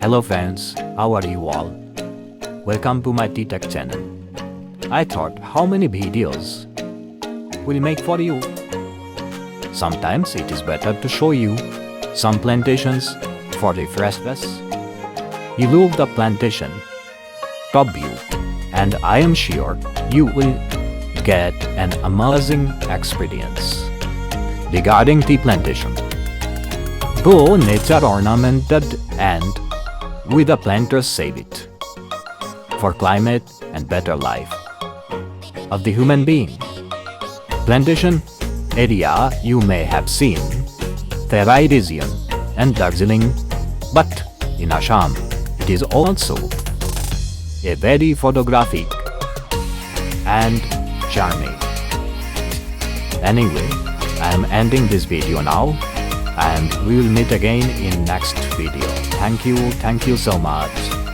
Hello friends, how are you all? Welcome to my T-Tech channel. I thought how many videos will make for you. Sometimes it is better to show you some plantations for refreshness. You look the plantation top view and I am sure you will get an amazing experience. Regarding tea plantation, though nature ornamented and with the planters save it for climate and better life of the human being. Plantation area you may have seen Terai region and Darjeeling, but in Assam it is also a very photographic and charming. Anyway, I am ending this video now and we will meet again in next video. Thank you so much.